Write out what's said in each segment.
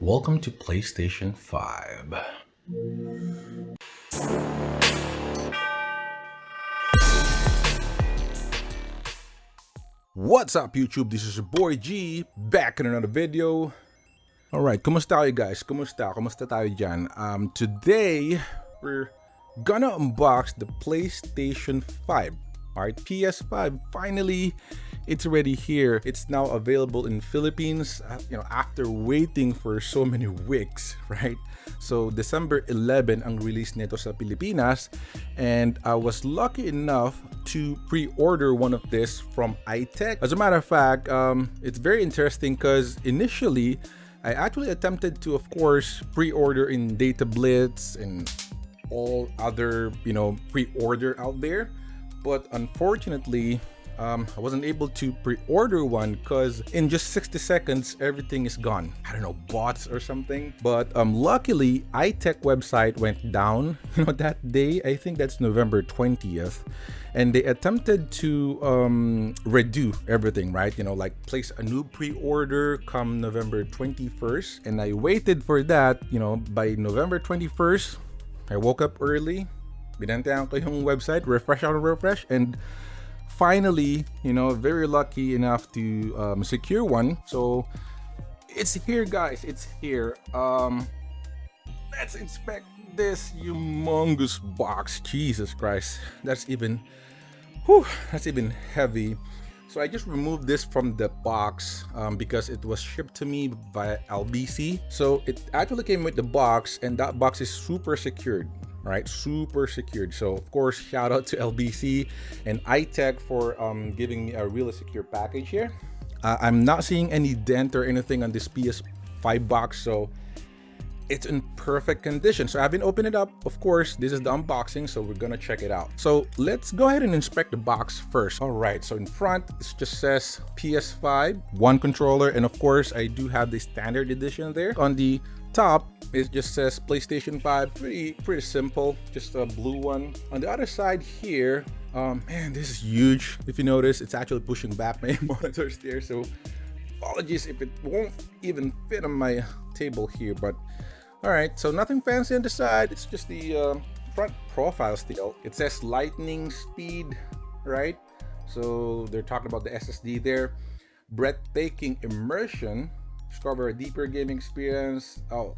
Welcome to PlayStation 5. What's up YouTube? This is your boy G, back in another video. Alright, kumusta kayo guys? Kumusta tayo dyan? Today, we're gonna unbox the PlayStation 5. Alright, PS5, finally, it's already here. It's now available in Philippines, after waiting for so many weeks, right? So, December 11 ang release nito sa Pilipinas, and I was lucky enough to pre-order one of this from iTech. As a matter of fact, it's very interesting because initially, I actually attempted to, of course, pre-order in Data Blitz and all other, pre-order out there. But unfortunately, I wasn't able to pre-order one because in just 60 seconds, everything is gone. I don't know, bots or something. But luckily, iTech website went down, that day. I think that's November 20th. And they attempted to redo everything, right? Like place a new pre-order come November 21st. And I waited for that, by November 21st, I woke up early. Binantayan ko yung website, refresh, and finally, very lucky enough to secure one. So it's here, guys. It's here. Let's inspect this humongous box. Jesus Christ, that's even heavy. So I just removed this from the box because it was shipped to me by LBC. So it actually came with the box, and that box is super secured. Right, super secured. So of course, shout out to LBC and iTech for giving me a really secure package here. I'm not seeing any dent or anything on this PS5 box, so it's in perfect condition. So I haven't opened it up. Of course, this is the unboxing, so we're gonna check it out. So let's go ahead and inspect the box first. All right, so in front it just says PS5, one controller, and of course I do have the standard edition there. On the top it just says PlayStation 5. Pretty simple, just a blue one. On the other side here, man, this is huge. If you notice, it's actually pushing back my monitors there, so apologies if it won't even fit on my table here. But all right, so nothing fancy on the side. It's just the front profile still. It says lightning speed, right? So they're talking about the SSD there. Breathtaking immersion. Discover a deeper gaming experience. Oh,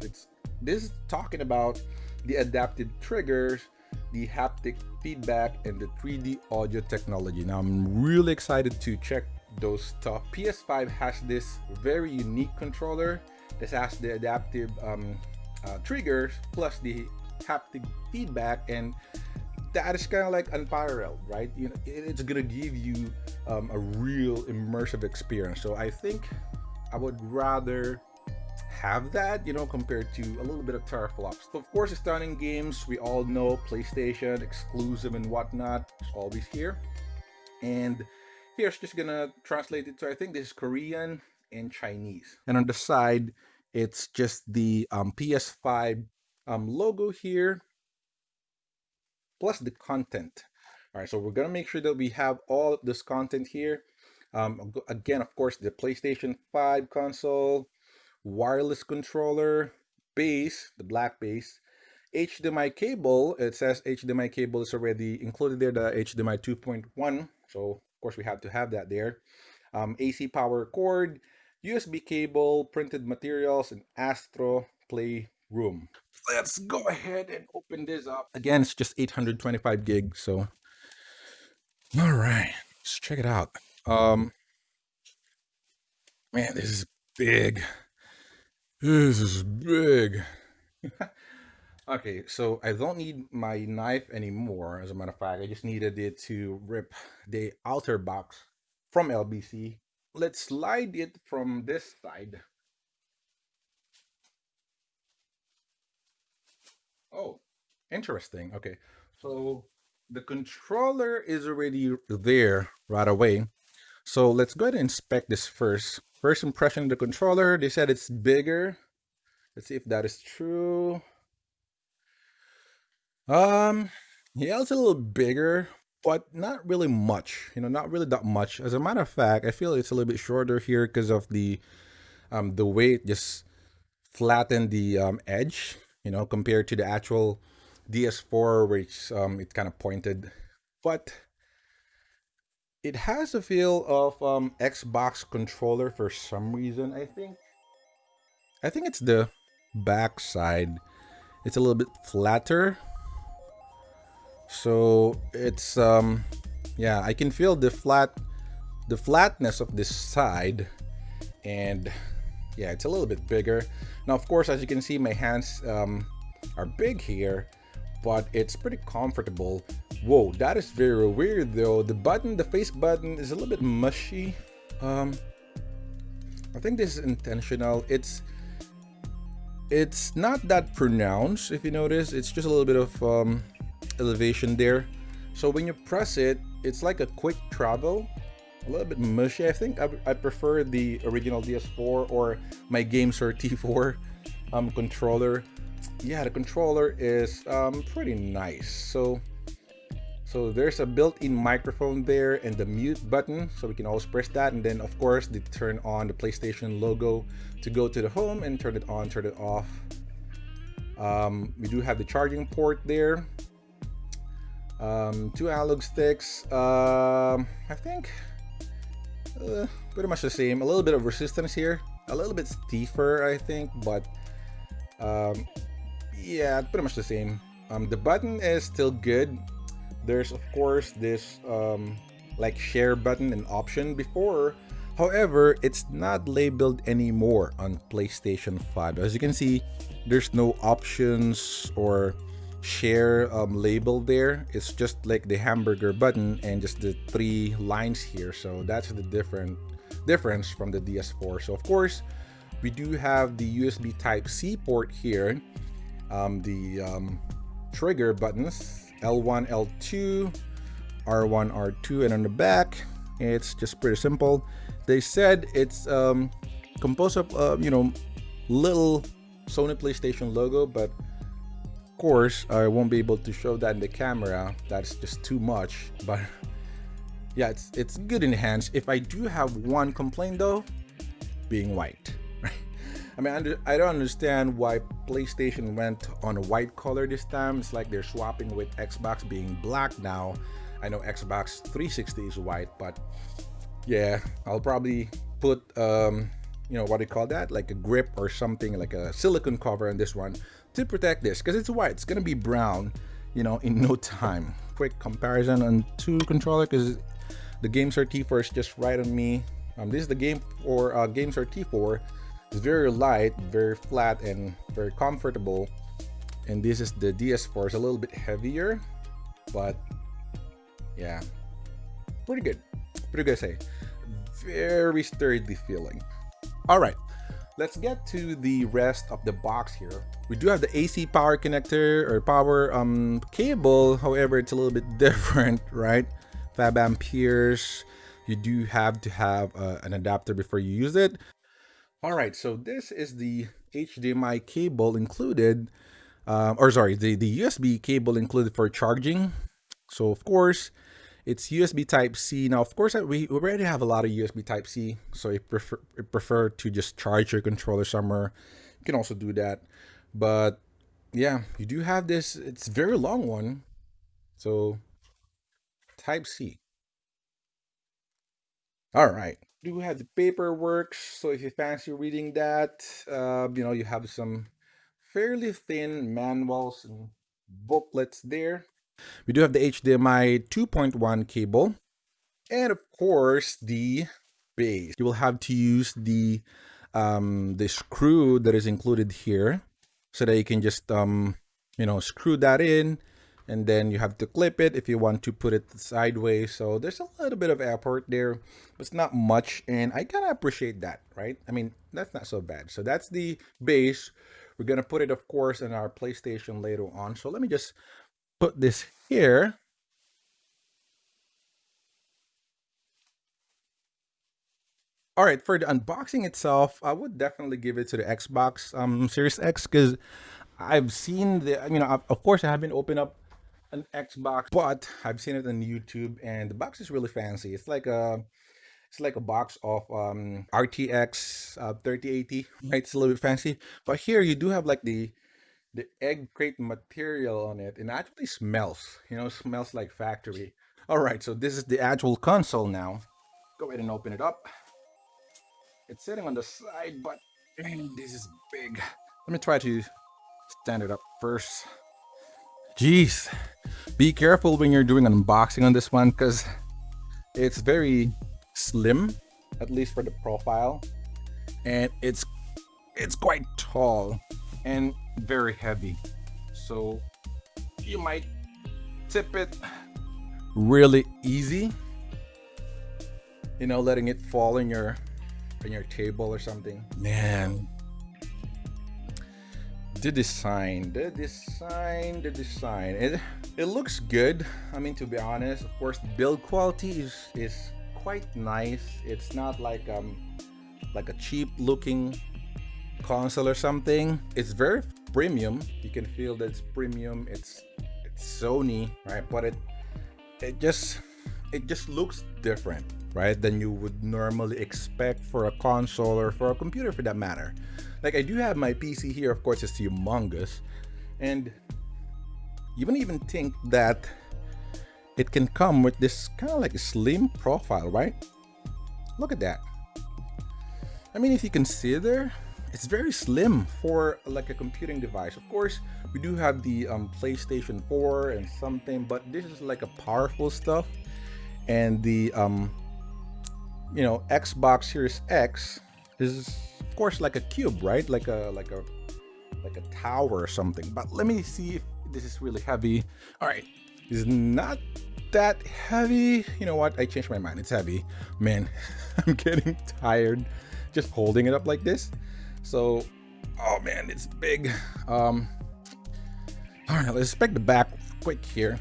this is talking about the adaptive triggers, the haptic feedback, and the 3D audio technology. Now I'm really excited to check those stuff. PS5 has this very unique controller. This has the adaptive triggers plus the haptic feedback, and that is kind of like unparalleled, right? It's gonna give you a real immersive experience. So I think I would rather have that, compared to a little bit of teraflops. So of course, it's done in games. We all know PlayStation exclusive and whatnot. It's always here. And here's just gonna translate it to, I think this is Korean and Chinese. And on the side, it's just the PS5 logo here, plus the content. All right, so we're gonna make sure that we have all of this content here. Again, of course, the PlayStation 5 console, wireless controller, base, the black base, HDMI cable. It says HDMI cable is already included there, the HDMI 2.1. So of course we have to have that there. AC power cord, USB cable, printed materials, and Astro Playroom. Let's go ahead and open this up. Again, it's just 825 gigs. So, all right, let's check it out. Man, this is big. This is big. Okay, so I don't need my knife anymore. As a matter of fact, I just needed it to rip the outer box from LBC. Let's slide it from this side. Oh, interesting. Okay, so the controller is already there right away. So let's go ahead and inspect this first. First impression of the controller, they said it's bigger. Let's see if that is true. Yeah, it's a little bigger, but not really much. Not really that much. As a matter of fact, I feel it's a little bit shorter here because of the way it just flatten the edge, compared to the actual DS4, which it's kind of pointed. But it has a feel of Xbox controller for some reason. I think it's the back side. It's a little bit flatter, so it's yeah, I can feel the flatness of this side, and yeah, it's a little bit bigger. Now, of course, as you can see, my hands are big here, but it's pretty comfortable. Whoa, that is very weird though. The face button is a little bit mushy. Um, I think this is intentional. It's not that pronounced. If you notice, it's just a little bit of elevation there. So when you press it, it's like a quick travel. A little bit mushy. I think I prefer the original DS4 or my GameSir T4 controller. Yeah, the controller is pretty nice. So there's a built-in microphone there and the mute button, so we can always press that, and then of course they turn on the PlayStation logo to go to the home and turn it on, turn it off. We do have the charging port there. Two analog sticks. I think pretty much the same. A little bit of resistance here, a little bit stiffer, I think, but yeah, pretty much the same. The button is still good. There's of course this like share button and option before. However, it's not labeled anymore on PlayStation 5. As you can see, there's no options or share label there. It's just like the hamburger button and just the three lines here. So that's the difference from the DS4. So of course, we do have the USB Type C port here. The trigger buttons, L1, L2, R1, R2, and on the back, it's just pretty simple. They said it's composed of little Sony PlayStation logo, but of course I won't be able to show that in the camera. That's just too much. But yeah, it's good in the hands. If I do have one complaint though, being white. I mean, I don't understand why PlayStation went on a white color this time. It's like they're swapping with Xbox being black now. I know Xbox 360 is white, but yeah, I'll probably put what do you call that? Like a grip or something, like a silicone cover on this one to protect this, because it's white. It's gonna be brown, in no time. Quick comparison on two controller, because the GameSir T4 is just right on me. This is the GameSir T4. It's very light, very flat, and very comfortable. And this is the DS4. It's a little bit heavier, but yeah, pretty good. Pretty good, say. Very sturdy feeling. All right, let's get to the rest of the box here. We do have the AC power connector or power cable. However, it's a little bit different, right? 5 amperes. You do have to have an adapter before you use it. All right, so this is the HDMI cable included, or sorry, the USB cable included for charging. So of course, it's USB Type C. Now, of course, we already have a lot of USB Type C, so if you prefer to just charge your controller somewhere, you can also do that. But yeah, you do have this. It's a very long one, so Type C. All right. Do have the paperwork, so if you fancy reading that, you have some fairly thin manuals and booklets there. We do have the HDMI 2.1 cable, and of course the base. You will have to use the screw that is included here, so that you can just screw that in, and then you have to clip it if you want to put it sideways. So there's a little bit of effort there, but it's not much, and I kind of appreciate that, right? I mean, that's not so bad. So that's the base. We're gonna put it, of course, in our PlayStation later on. So let me just put this here. All right, for the unboxing itself, I would definitely give it to the Xbox Series X, because I've seen of course, I haven't opened up an Xbox, but I've seen it on YouTube, and the box is really fancy. It's like It's like a box of RTX 3080, right? It's a little bit fancy, but here you do have like the egg crate material on it, and it actually smells. Smells like factory. All right, so this is the actual console now. Go ahead and open it up. It's sitting on the side, but man, this is big. Let me try to stand it up first. Jeez, be careful when you're doing an unboxing on this one because it's very slim, at least for the profile, and it's quite tall and very heavy. So you might tip it really easy, letting it fall in your table or something. Man, the design. It looks good. I mean, to be honest, of course, the build quality is quite nice. It's not like a cheap looking console or something. It's very premium. You can feel that it's premium. It's Sony, right? But it just looks different, right, than you would normally expect for a console or for a computer for that matter. Like I do have my PC here, of course, it's humongous, and you wouldn't even think that it can come with this kind of like a slim profile, right? Look at that. I mean, if you can see there, it's very slim for like a computing device. Of course, we do have the PlayStation 4 and something, but this is like a powerful stuff. And the Xbox Series X is of course like a cube, right? Like a tower or something. But let me see if this is really heavy. All right, it's not that heavy. You know what? I changed my mind. It's heavy, man. I'm getting tired just holding it up like this. So, oh man, it's big. All right, let's inspect the back quick here.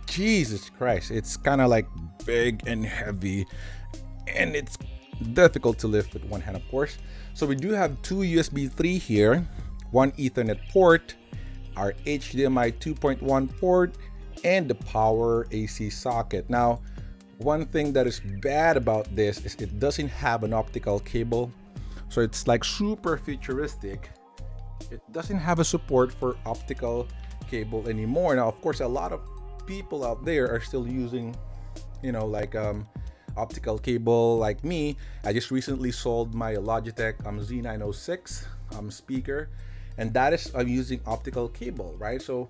Jesus Christ, it's kind of like big and heavy, and it's difficult to lift with one hand, of course. So we do have two USB 3 here, one Ethernet port, our HDMI 2.1 port, and the power AC socket. Now, one thing that is bad about this is it doesn't have an optical cable. So it's like super futuristic. It doesn't have a support for optical cable anymore. Now, of course, a lot of people out there are still using, optical cable like me. I just recently sold my Logitech Z906 speaker, and that is I'm using optical cable, right? So,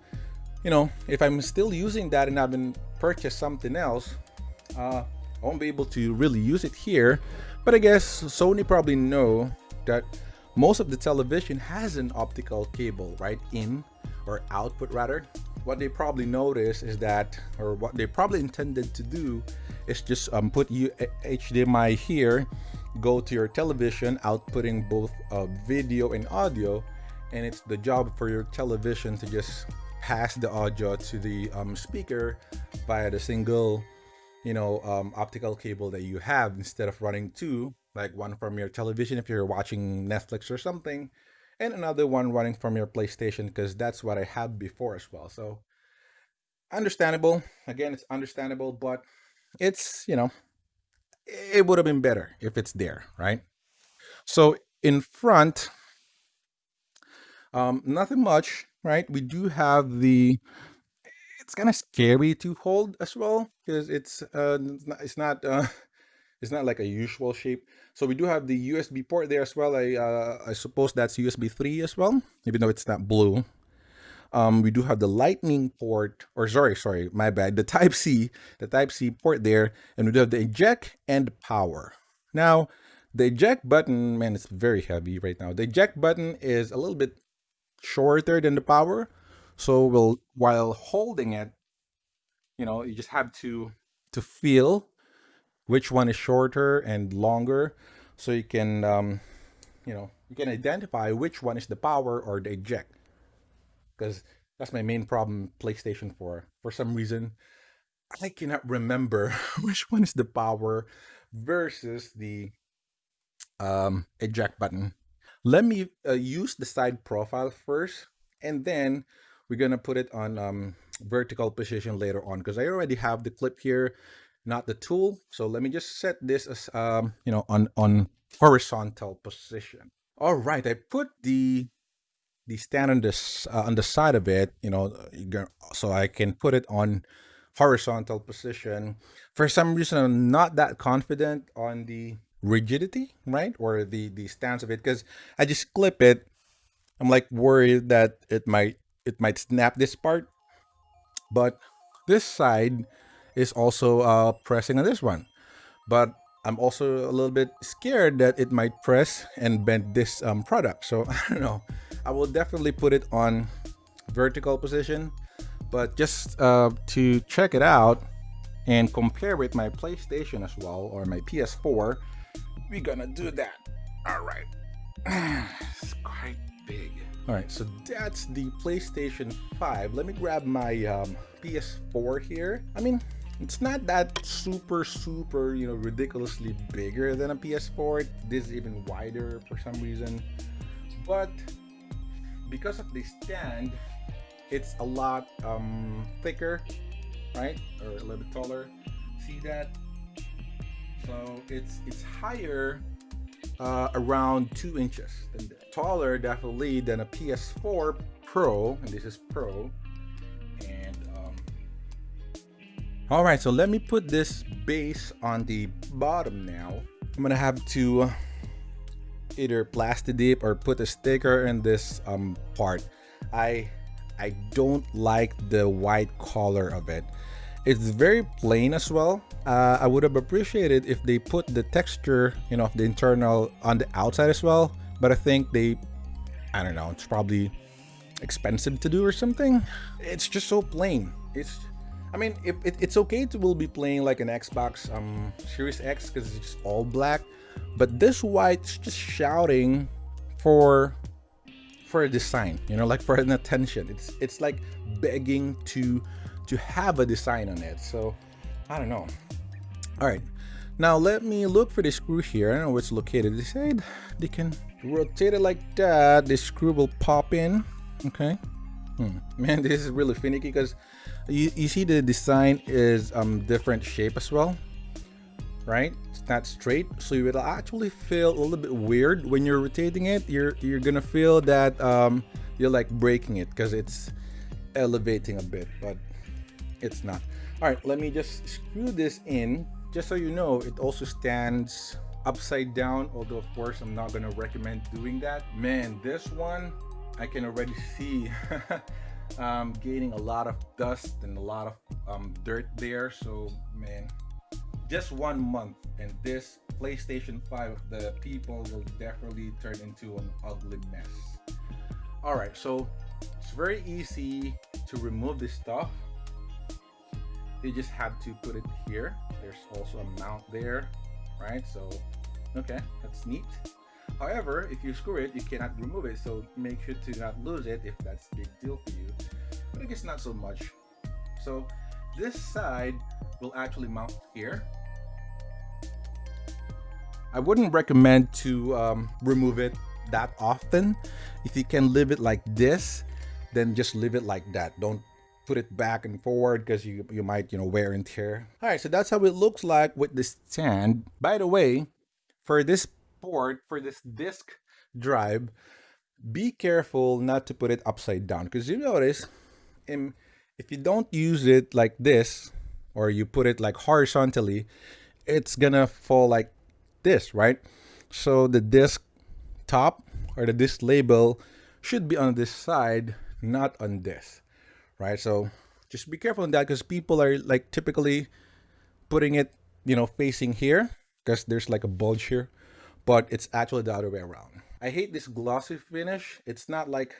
if I'm still using that and I haven't purchased something else, I won't be able to really use it here. But I guess Sony probably know that most of the television has an optical cable, right? In or output rather. What they probably noticed is that, or what they probably intended to do is just put HDMI here, go to your television, outputting both video and audio, and it's the job for your television to just pass the audio to the speaker via the single optical cable that you have, instead of running two, like one from your television if you're watching Netflix or something, and another one running from your PlayStation, because that's what I had before as well. So understandable. Again, it's understandable, but it's, it would have been better if it's there, right? So in front, nothing much, right? We do have it's kind of scary to hold as well because it's not like a usual shape. So we do have the USB port there as well. I suppose that's USB 3 as well, even though it's not blue. We do have the lightning port, or sorry, my bad, the type C port there, and we do have the eject and the power. Now, the eject button, man, it's very heavy right now. The eject button is a little bit shorter than the power. So while holding it, you just have to feel which one is shorter and longer, so you can identify which one is the power or the eject. Because that's my main problem. PlayStation 4. For some reason, I cannot remember which one is the power versus the eject button. Let me use the side profile first, and then we're gonna put it on vertical position later on, because I already have the clip here. not the tool. So let me just set this as on horizontal position. All right, I put the stand on this on the side of it, so I can put it on horizontal position. For some reason, I'm not that confident on the rigidity, right, or the stance of it, because I just clip it. I'm like worried that it might snap this part, but this side is also pressing on this one. But I'm also a little bit scared that it might press and bend this product. So I don't know. I will definitely put it on vertical position, but just to check it out and compare with my PlayStation as well, or my PS4, we're gonna do that. All right. It's quite big. All right, so that's the PlayStation 5. Let me grab my PS4 here. I mean, it's not that super, super, ridiculously bigger than a PS4. This is even wider for some reason. But because of the stand, it's a lot thicker, right? Or a little bit taller. See that? So it's higher around 2 inches, and taller definitely than a PS4 Pro, and this is Pro. And all right, so let me put this base on the bottom now. I'm gonna have to either plastic dip or put a sticker in this part. I don't like the white color of it. It's very plain as well. I would have appreciated if they put the texture, of the internal on the outside as well. But I think I don't know, it's probably expensive to do or something. It's just so plain. I mean, it's okay to will be playing like an Xbox Series X because it's just all black. But this white's just shouting for a design, like for an attention. It's like begging to have a design on it. So I don't know. All right, now let me look for the screw here. I don't know where it's located. They said they can rotate it like that. The screw will pop in. Okay. Man, this is really finicky because you see the design is different shape as well, right? It's not straight, so it will actually feel a little bit weird when you're rotating it. You're gonna feel that you're like breaking it because it's elevating a bit, but it's not. All right, let me just screw this in. Just so you know, it also stands upside down, although of course I'm not gonna recommend doing that. Man, this one I can already see gaining a lot of dust and a lot of dirt there. So man, just 1 month and this PlayStation 5, the people will definitely turn into an ugly mess. All right, so it's very easy to remove this stuff. You just have to put it here. There's also a mount there, right? So okay, that's neat. However, if you screw it, you cannot remove it, so make sure to not lose it if that's a big deal for you. But I guess not so much. So this side will actually mount here. I wouldn't recommend to remove it that often. If you can leave it like this, then just leave it like that. Don't put it back and forward because you might wear and tear. All right, so that's how it looks like with this stand. By the way, for this port, for this disk drive, be careful not to put it upside down because you notice if you don't use it like this or you put it like horizontally, it's gonna fall like this, right? So the disk top or the disk label should be on this side, not on this, right? So just be careful on that because people are like typically putting it facing here because there's like a bulge here, but it's actually the other way around. I hate this glossy finish. It's not like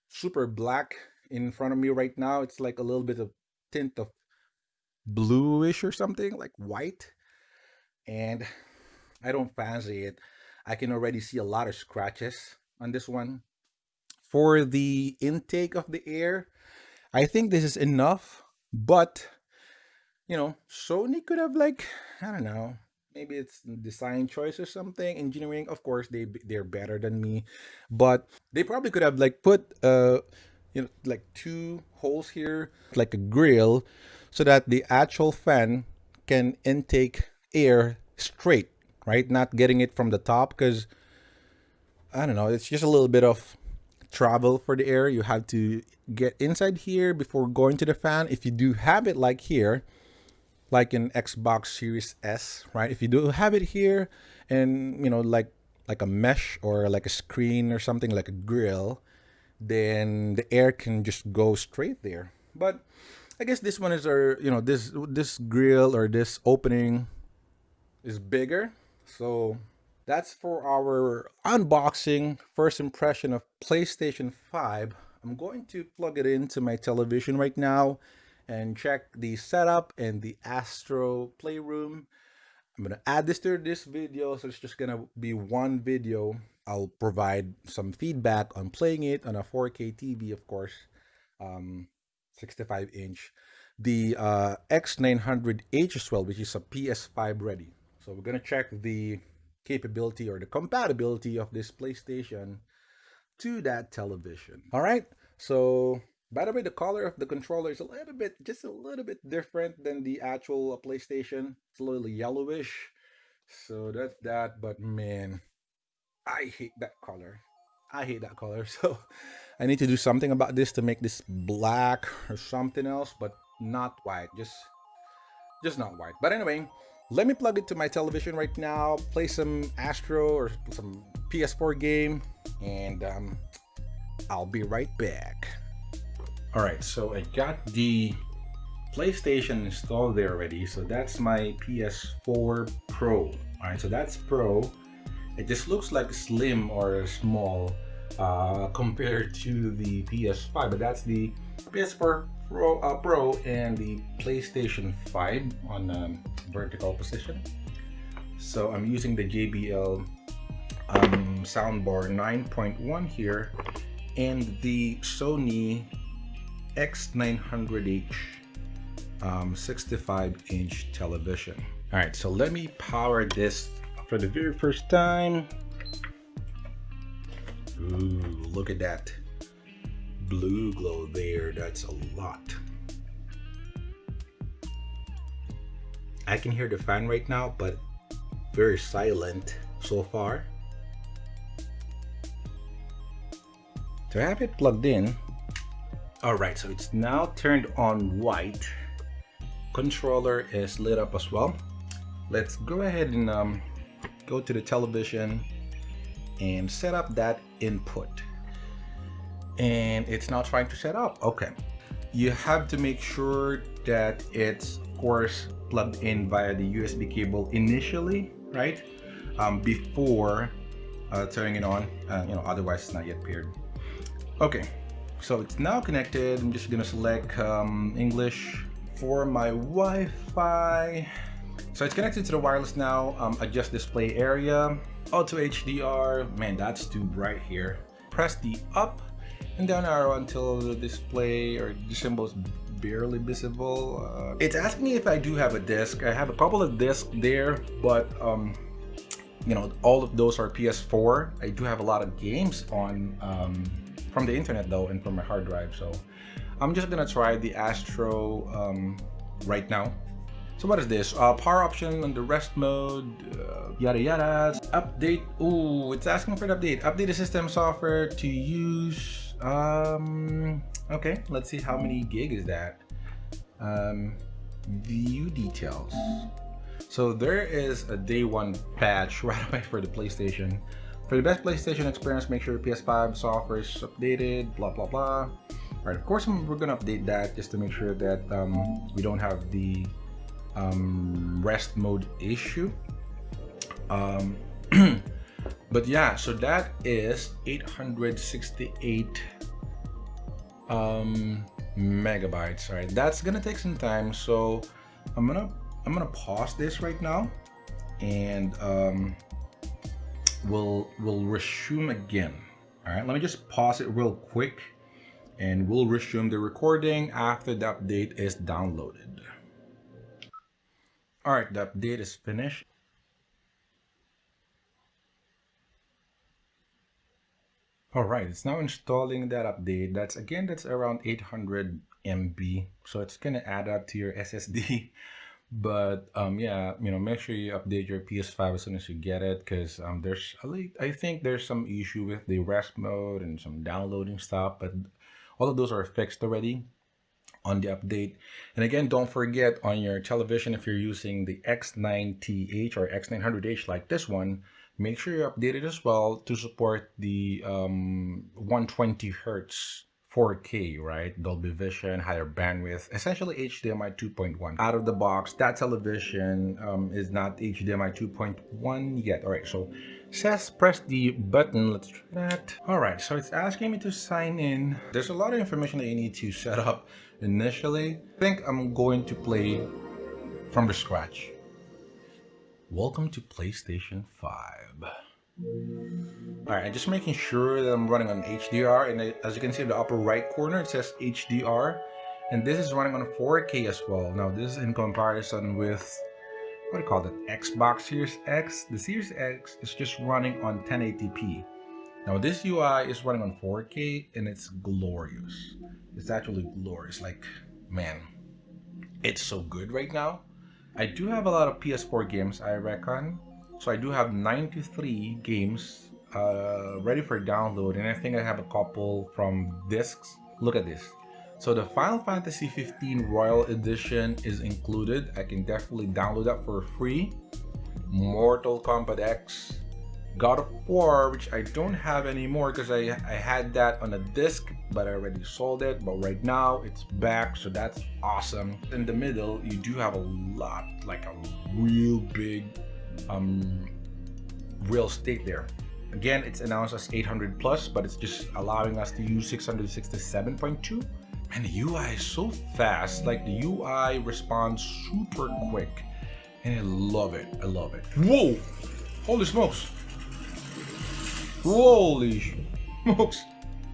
super black in front of me right now. It's like a little bit of tint of bluish or something, like white, and I don't fancy it. I can already see a lot of scratches on this one. For the intake of the air, I think this is enough, but Sony could have like, I don't know, maybe it's design choice or something, engineering. Of course, they're better than me, but they probably could have like put like 2 holes here, like a grill, so that the actual fan can intake air straight, right? Not getting it from the top, because I don't know, it's just a little bit of travel for the air. You have to get inside here before going to the fan. If you do have it like here, like in Xbox Series S, right? If you do have it here, and you know, like a mesh or like a screen or something, like a grill, then the air can just go straight there. But I guess this one is our, you know, this grill or this opening is bigger. So that's for our unboxing first impression of PlayStation 5. I'm going to plug it into my television right now and check the setup and the Astro Playroom. I'm gonna add this to this video, so it's just gonna be one video. I'll provide some feedback on playing it on a 4K TV, of course, 65 inch. The X900H as well, which is a PS5 ready. So we're gonna check the capability or the compatibility of this PlayStation to that television. All right. So by the way, the color of the controller is a little bit, just a little bit different than the actual PlayStation. It's a little yellowish. So that's that. But man, I hate that color. I hate that color. So I need to do something about this to make this black or something else, but not white. Just not white. But anyway, let me plug it to my television right now, play some Astro or some PS4 game, and I'll be right back. All right, so I got the PlayStation installed there already. So that's my PS4 Pro. All right, so that's Pro. It just looks like slim or small compared to the PS5, but that's the PS4 Pro and the PlayStation 5 on vertical position. So I'm using the JBL soundbar 9.1 here and the Sony X900H 65-inch television. All right, so let me power this for the very first time. Ooh, look at that blue glow there. That's a lot. I can hear the fan right now, but very silent so far. So I have it plugged in. All right, so it's now turned on white. Controller is lit up as well. Let's go ahead and go to the television and set up that input. And it's now trying to set up. Okay. You have to make sure that it's, of course, plugged in via the USB cable initially, right? Before turning it on. Otherwise it's not yet paired. Okay. So it's now connected. I'm just gonna select English for my Wi-Fi. So it's connected to the wireless now. Adjust display area. Auto HDR. Man, that's too bright here. Press the up and down arrow until the display or the symbol is barely visible. It's asking me if I do have a disc. I have a couple of discs there, but all of those are PS4. I do have a lot of games on from the internet though, and from my hard drive. So I'm just gonna try the Astro right now. So what is this? Power option on the rest mode, yada yada. Update. Ooh, it's asking for an update. Update the system software to use. Okay, let's see how many gig is that. View details. So there is a day one patch right away for the PlayStation. For the best PlayStation experience, make sure PS5 software is updated, blah blah blah. All right, of course we're gonna update that just to make sure that we don't have the rest mode issue. But yeah, so that is 868 megabytes. All right, that's gonna take some time, so I'm gonna pause this right now, and we'll resume again. All right, let me just pause it real quick, and we'll resume the recording after the update is downloaded. All right, the update is finished. All right, it's now installing that update. That's around 800 MB. So it's gonna add up to your SSD. But yeah, make sure you update your PS5 as soon as you get it, because there's I think there's some issue with the rest mode and some downloading stuff, but all of those are fixed already on the update. And again, don't forget on your television, if you're using the X9Th or X900H like this one, make sure you update it as well to support the 120 hertz 4K, right? Dolby Vision, higher bandwidth, essentially HDMI 2.1. Out of the box, that television is not HDMI 2.1 yet. All right, so says press the button. Let's try that. All right, so it's asking me to sign in. There's a lot of information that you need to set up initially. I think I'm going to play from the scratch. Welcome to PlayStation 5. Alright, just making sure that I'm running on HDR, and as you can see in the upper right corner it says HDR, and this is running on 4K as well. Now this is in comparison with, what do you call it, Xbox Series X. The Series X is just running on 1080p. Now this UI is running on 4K and it's glorious. It's actually glorious. Like, man, it's so good right now. I do have a lot of PS4 games, I reckon. So I do have 93 games ready for download, and I think I have a couple from discs. Look at this. So the Final Fantasy 15 Royal Edition is included. I can definitely download that for free. Mortal Kombat X, God of War, which I don't have anymore because I had that on a disc, but I already sold it. But right now it's back, so that's awesome. In the middle, you do have a lot, like a real big real estate there. Again, it's announced as 800 plus, but it's just allowing us to use 667.2. And the UI is so fast. Like, the UI responds super quick, and I love it. I love it. Whoa! Holy smokes! Holy smokes!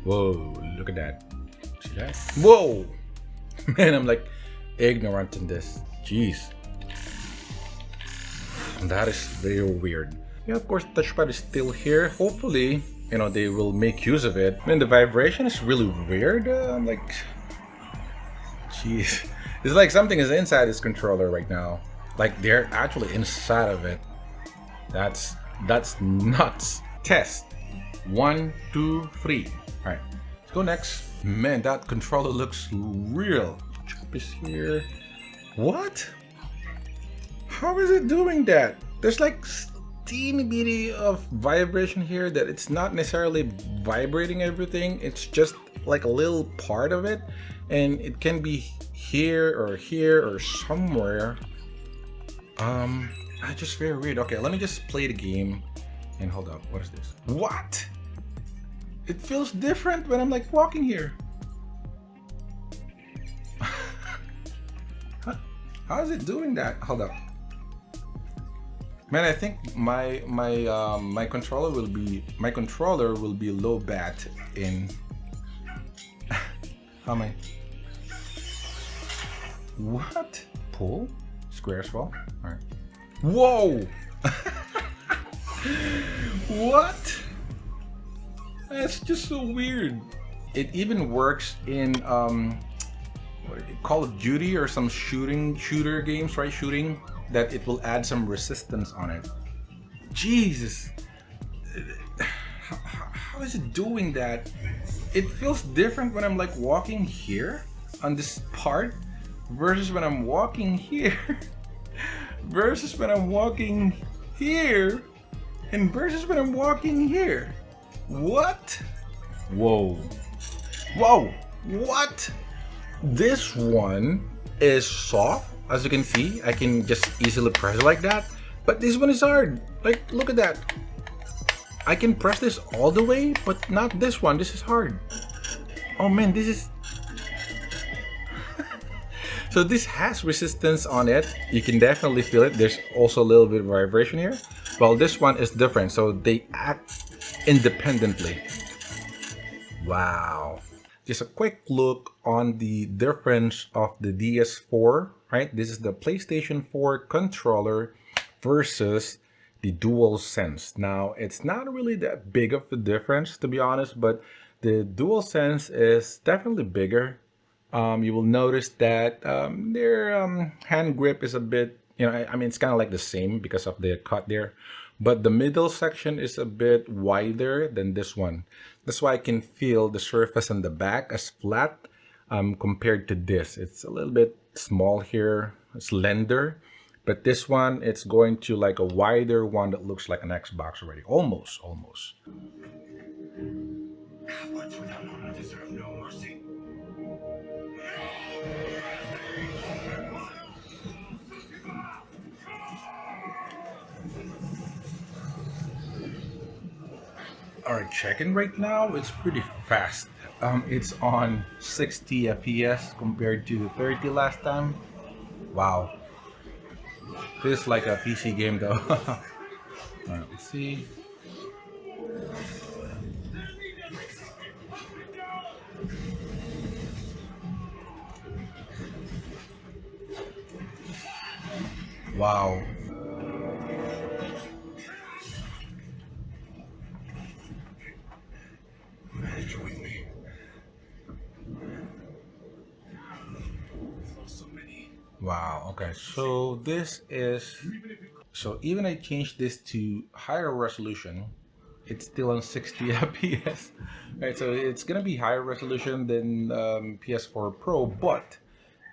Whoa! Look at that. See that? Whoa! Man, I'm like ignorant in this. Jeez. That is very weird. Yeah, of course, touchpad is still here. Hopefully, they will make use of it. I mean, the vibration is really weird. I'm like, jeez. It's like something is inside this controller right now. Like, they're actually inside of it. That's nuts. Test. 1, 2, 3. All right, let's go next. Man, that controller looks real. Chop is here. What? How is it doing that? There's like teeny bitty of vibration here that it's not necessarily vibrating everything. It's just like a little part of it, and it can be here or somewhere. It's just very weird. Okay, let me just play the game. And hold up, what is this? What? It feels different when I'm like walking here. How is it doing that? Hold up. Man, I think my controller will be low bat in. How am I? What? Pull? Square as well? Alright. Whoa! What? That's just so weird. It even works in Call of Duty or some shooter games, right? Shooting, that it will add some resistance on it. Jesus. How is it doing that? It feels different when I'm like walking here on this part versus when I'm walking here versus when I'm walking here and versus when I'm walking here. What? Whoa. Whoa. What? This one is soft. As you can see, I can just easily press it like that. But this one is hard. Like, look at that. I can press this all the way, but not this one. This is hard. Oh man, this is... So this has resistance on it. You can definitely feel it. There's also a little bit of vibration here. Well, this one is different. So they act independently. Wow. Just a quick look on the difference of the DS4, right? This is the PlayStation 4 controller versus the DualSense. Now, it's not really that big of a difference, to be honest, but the DualSense is definitely bigger You will notice that their hand grip is a bit, I mean, it's kind of like the same because of the cut there, but the middle section is a bit wider than this one. That's why I can feel the surface on the back as flat compared to this. It's a little bit small here, slender, but this one, it's going to like a wider one that looks like an Xbox already, almost. All right, checking right now. It's pretty fast. It's on 60 FPS compared to 30 last time. Wow, feels like a PC game though. All right, let's see. Wow. Wow. Okay. So this is so even I changed this to higher resolution, it's still on 60 FPS. Right. So it's gonna be higher resolution than PS4 Pro, but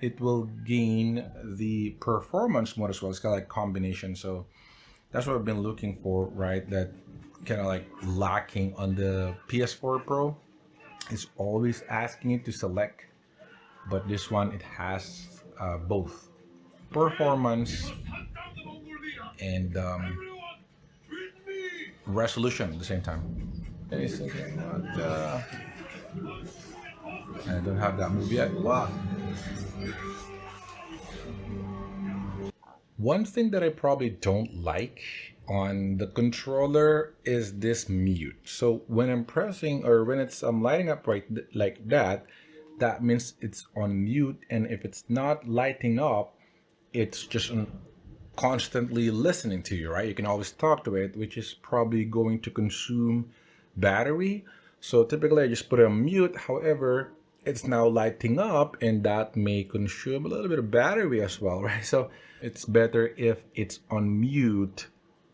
it will gain the performance mode as well. It's kind of like combination. So that's what I've been looking for, right? That kind of like lacking on the PS4 Pro. It's always asking you to select, but this one it has both performance and resolution at the same time. Hey, so what, I don't have that move yet. Wow. One thing that I probably don't like on the controller is this mute. So when I'm pressing or when it's lighting up like that, that means it's on mute. And if it's not lighting up, it's just constantly listening to you, right? You can always talk to it, which is probably going to consume battery. So typically I just put it on mute. However, it's now lighting up and that may consume a little bit of battery as well, right? So it's better if it's on mute,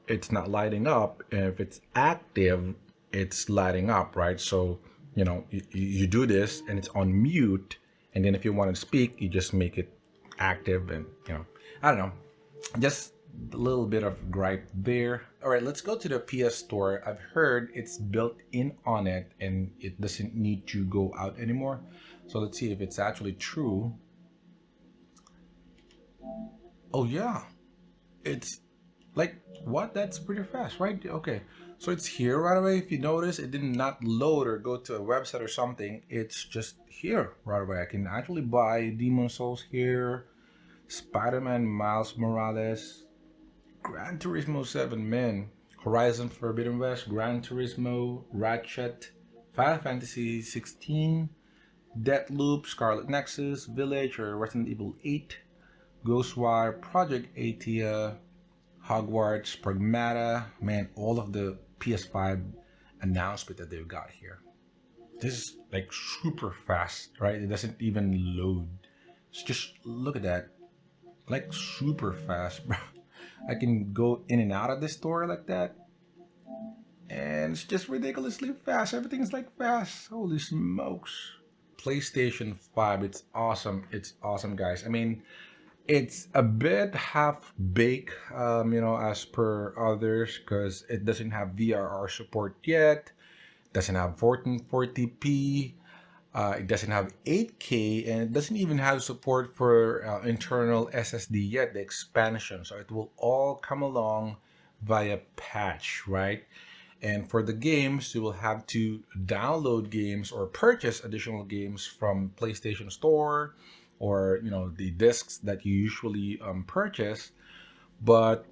it's not lighting up. And if it's active, it's lighting up, right? So, you do this and it's on mute. And then if you want to speak, you just make it active and, I don't know. Just a little bit of gripe there. All right, let's go to the PS Store. I've heard it's built in on it and it doesn't need to go out anymore. So let's see if it's actually true. Oh yeah, it's like what? That's pretty fast, right? Okay, so it's here right away. If you notice, it did not load or go to a website or something. It's just here right away. I can actually buy Demon Souls here, Spider-Man Miles Morales, Gran Turismo 7, man, Horizon Forbidden West, Gran Turismo, Ratchet, Final Fantasy 16, Deathloop, Scarlet Nexus, Village or Resident Evil 8, Ghostwire, Project Atia, Hogwarts, Pragmata, man, all of the PS5 announcement that they've got here. This is like super fast, right? It doesn't even load. Just look at that. Like super fast, bro. I can go in and out of the store like that. And it's just ridiculously fast. Everything's like fast. Holy smokes. PlayStation 5, it's awesome. It's awesome, guys. I mean, it's a bit half baked, as per others, because it doesn't have VRR support yet, doesn't have 1440p, it doesn't have 8K, and it doesn't even have support for internal SSD yet, the expansion. So it will all come along via patch, right? And for the games, you will have to download games or purchase additional games from PlayStation Store or the discs that you usually purchase. But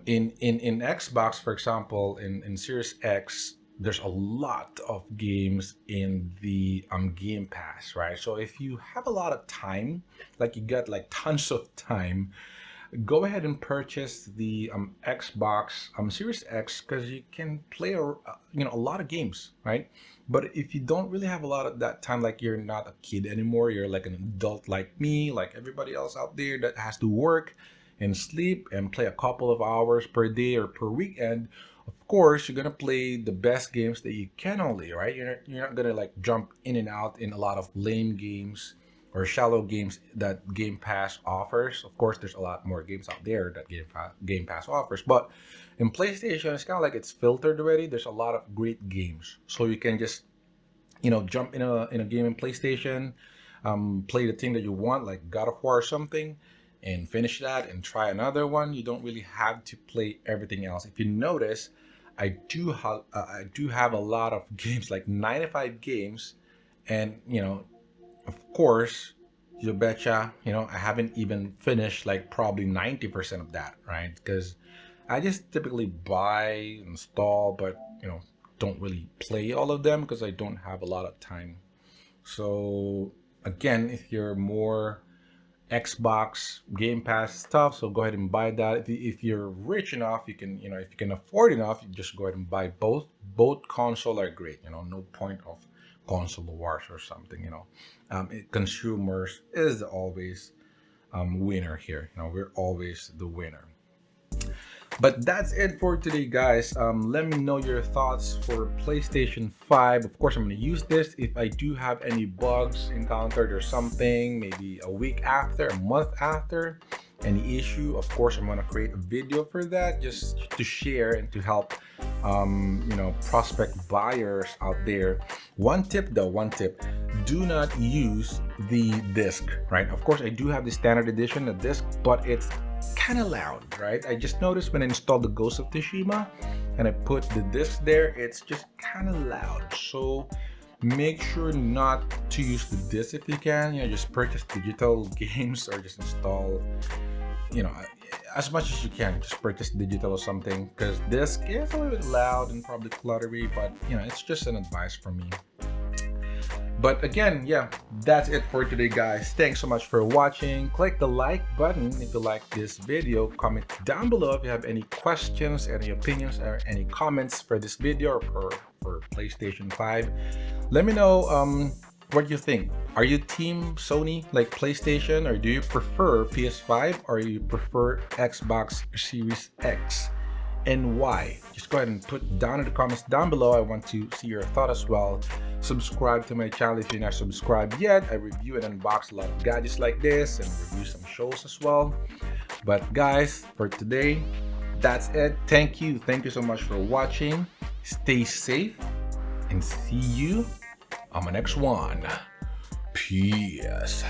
in Xbox, for example, in Series X, there's a lot of games in the Game Pass, right? So if you have a lot of time, like you got like tons of time, go ahead and purchase the Xbox Series X, because you can play a lot of games, right? But if you don't really have a lot of that time, like you're not a kid anymore, you're like an adult like me, like everybody else out there that has to work and sleep and play a couple of hours per day or per weekend. Of course, you're gonna play the best games that you can only, right? You're not gonna like jump in and out in a lot of lame games or shallow games that Game Pass offers. Of course, there's a lot more games out there that Game Pass offers, but in PlayStation, it's kind of like it's filtered already. There's a lot of great games, so you can just jump in a game in PlayStation, play the thing that you want, like God of War or something, and finish that and try another one. You don't really have to play everything else. If you notice, I do have a lot of games, like 95 games, and of course, you betcha, I haven't even finished like probably 90% of that, right? Because I just typically buy, install, but don't really play all of them because I don't have a lot of time. So again, if you're more Xbox Game Pass stuff, so go ahead and buy that. If you're rich enough, you can, if you can afford enough, you just go ahead and buy both. Both console are great. No point of console wars or something. Consumers is always winner here. We're always the winner. But that's it for today, guys. Let me know your thoughts for PlayStation 5. Of course, I'm going to use this. If I do have any bugs encountered or something, maybe a week after, a month after, any issue, of course, I'm going to create a video for that, just to share and to help, prospect buyers out there. One tip, do not use the disc, right? Of course, I do have the standard edition of disc, but it's kind of loud, right? I just noticed when I installed the Ghost of Tsushima and I put the disc there, it's just kind of loud. So make sure not to use the disc if you can. Just purchase digital games or just install, as much as you can. Just purchase digital or something, because disc is a little bit loud and probably cluttery, but it's just an advice from me. But again, that's it for today, guys. Thanks so much for watching. Click the like button if you like this video. Comment down below if you have any questions, any opinions, or any comments for this video or for PlayStation 5. Let me know what you think. Are you team Sony like PlayStation, or do you prefer PS5, or you prefer Xbox Series X? And why? Just go ahead and put down in the comments down below. I want to see your thought as well. Subscribe to my channel if you're not subscribed yet. I review and unbox a lot of gadgets like this and review some shows as well. But guys, for today, that's it. Thank you so much for watching. Stay safe and see you on my next one. Peace.